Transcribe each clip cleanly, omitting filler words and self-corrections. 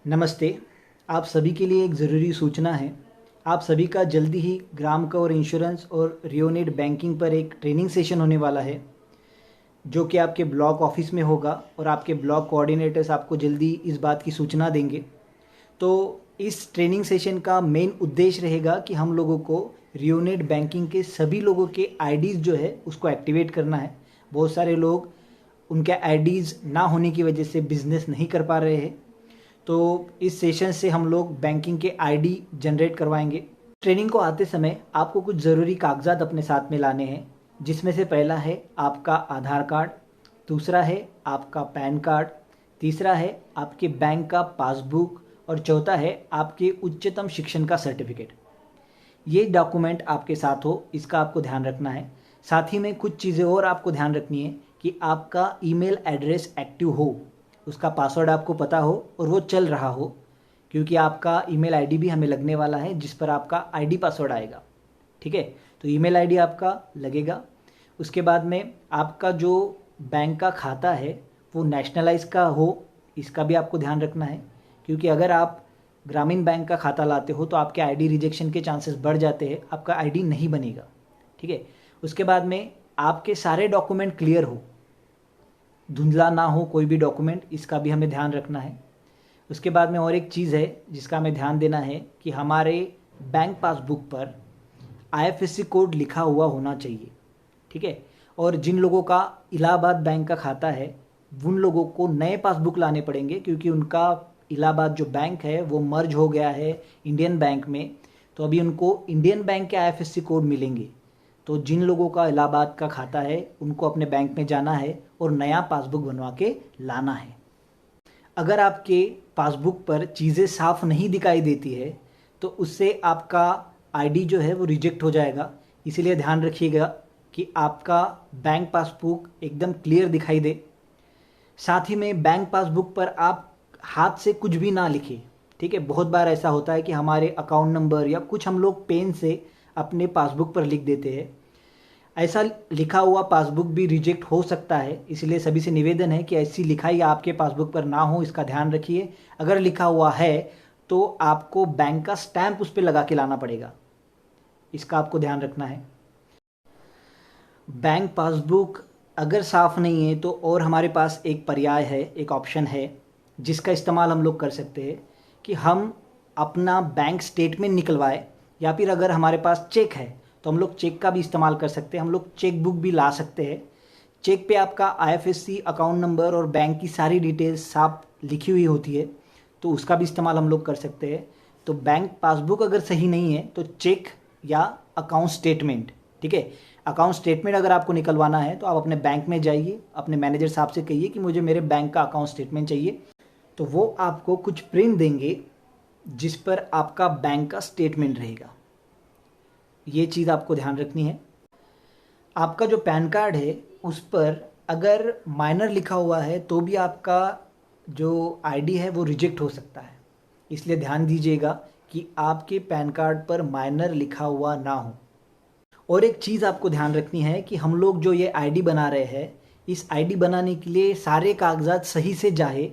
नमस्ते। आप सभी के लिए एक ज़रूरी सूचना है। आप सभी का जल्दी ही ग्राम कवर इंश्योरेंस और रियोनेट बैंकिंग पर एक ट्रेनिंग सेशन होने वाला है, जो कि आपके ब्लॉक ऑफिस में होगा और आपके ब्लॉक कोऑर्डिनेटर्स आपको जल्दी इस बात की सूचना देंगे। तो इस ट्रेनिंग सेशन का मेन उद्देश्य रहेगा कि हम लोगों को रियोनेट बैंकिंग के सभी लोगों के आईडीज़ जो है उसको एक्टिवेट करना है। बहुत सारे लोग उनके आईडीज़ ना होने की वजह से बिज़नेस नहीं कर पा रहे हैं। तो इस सेशन से हम लोग बैंकिंग के आईडी जनरेट करवाएंगे। ट्रेनिंग को आते समय आपको कुछ ज़रूरी कागजात अपने साथ में लाने हैं, जिसमें से पहला है आपका आधार कार्ड, दूसरा है आपका पैन कार्ड, तीसरा है आपके बैंक का पासबुक और चौथा है आपके उच्चतम शिक्षण का सर्टिफिकेट। ये डॉक्यूमेंट आपके साथ हो, इसका आपको ध्यान रखना है। साथ ही में कुछ चीज़ें और आपको ध्यान रखनी है कि आपका ईमेल एड्रेस एक्टिव हो, उसका पासवर्ड आपको पता हो और वो चल रहा हो, क्योंकि आपका ईमेल आईडी भी हमें लगने वाला है जिस पर आपका आईडी पासवर्ड आएगा। ठीक है, तो ईमेल आईडी आपका लगेगा। उसके बाद में आपका जो बैंक का खाता है वो नेशनलाइज का हो, इसका भी आपको ध्यान रखना है, क्योंकि अगर आप ग्रामीण बैंक का खाता लाते हो तो आपके आईडी रिजेक्शन के चांसेस बढ़ जाते हैं, आपका आईडी नहीं बनेगा। ठीक है, उसके बाद में आपके सारे डॉक्यूमेंट क्लियर हो, धुंधला ना हो कोई भी डॉक्यूमेंट, इसका भी हमें ध्यान रखना है। उसके बाद में और एक चीज़ है जिसका हमें ध्यान देना है कि हमारे बैंक पासबुक पर आईएफएससी कोड लिखा हुआ होना चाहिए। ठीक है, और जिन लोगों का इलाहाबाद बैंक का खाता है उन लोगों को नए पासबुक लाने पड़ेंगे, क्योंकि उनका इलाहाबाद जो बैंक है वो मर्ज हो गया है इंडियन बैंक में, तो अभी उनको इंडियन बैंक के आईएफएससी कोड मिलेंगे। तो जिन लोगों का इलाहाबाद का खाता है उनको अपने बैंक में जाना है और नया पासबुक बनवा के लाना है। अगर आपके पासबुक पर चीज़ें साफ नहीं दिखाई देती है तो उससे आपका आईडी जो है वो रिजेक्ट हो जाएगा। इसीलिए ध्यान रखिएगा कि आपका बैंक पासबुक एकदम क्लियर दिखाई दे। साथ ही में बैंक पासबुक पर आप हाथ से कुछ भी ना लिखें। ठीक है, बहुत बार ऐसा होता है कि हमारे अकाउंट नंबर या कुछ हम लोग पेन से अपने पासबुक पर लिख देते हैं। ऐसा लिखा हुआ पासबुक भी रिजेक्ट हो सकता है, इसलिए सभी से निवेदन है कि ऐसी लिखाई आपके पासबुक पर ना हो, इसका ध्यान रखिए। अगर लिखा हुआ है तो आपको बैंक का स्टैंप उस पर लगा के लाना पड़ेगा, इसका आपको ध्यान रखना है। बैंक पासबुक अगर साफ नहीं है तो और हमारे पास एक पर्याय है, एक ऑप्शन है जिसका इस्तेमाल हम लोग कर सकते हैं कि हम अपना बैंक स्टेटमेंट निकलवाए, या फिर अगर हमारे पास चेक है तो हम लोग चेक का भी इस्तेमाल कर सकते हैं। हम लोग चेक बुक भी ला सकते हैं। चेक पे आपका आईएफएससी अकाउंट नंबर और बैंक की सारी डिटेल्स साफ लिखी हुई होती है, तो उसका भी इस्तेमाल हम लोग कर सकते हैं। तो बैंक पासबुक अगर सही नहीं है तो चेक या अकाउंट स्टेटमेंट, ठीक है, अकाउंट स्टेटमेंट अगर आपको निकलवाना है तो आप अपने बैंक में जाइए, अपने मैनेजर साहब से कहिए कि मुझे मेरे बैंक का अकाउंट स्टेटमेंट चाहिए, तो वो आपको कुछ प्रिंट देंगे जिस पर आपका बैंक का स्टेटमेंट रहेगा। ये चीज़ आपको ध्यान रखनी है। आपका जो पैन कार्ड है उस पर अगर माइनर लिखा हुआ है तो भी आपका जो आईडी है वो रिजेक्ट हो सकता है, इसलिए ध्यान दीजिएगा कि आपके पैन कार्ड पर माइनर लिखा हुआ ना हो। और एक चीज़ आपको ध्यान रखनी है कि हम लोग जो ये आईडी बना रहे हैं, इस आईडी बनाने के लिए सारे कागजात सही से जाए,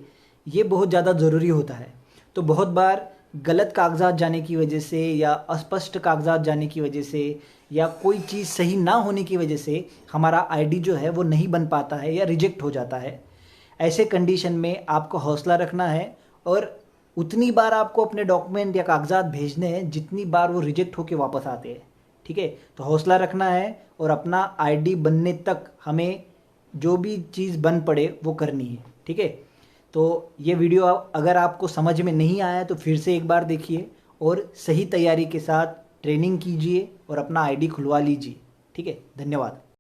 ये बहुत ज़्यादा ज़रूरी होता है। तो बहुत बार गलत कागजात जाने की वजह से या अस्पष्ट कागजात जाने की वजह से या कोई चीज़ सही ना होने की वजह से हमारा आईडी जो है वो नहीं बन पाता है या रिजेक्ट हो जाता है। ऐसे कंडीशन में आपको हौसला रखना है और उतनी बार आपको अपने डॉक्यूमेंट या कागजात भेजने हैं जितनी बार वो रिजेक्ट होके वापस आते हैं। ठीक है, तो हौसला रखना है और अपना आईडी बनने तक हमें जो भी चीज़ बन पड़े वो करनी है। ठीक है, तो ये वीडियो अगर आपको समझ में नहीं आया तो फिर से एक बार देखिए और सही तैयारी के साथ ट्रेनिंग कीजिए और अपना आईडी खुलवा लीजिए। ठीक है, धन्यवाद।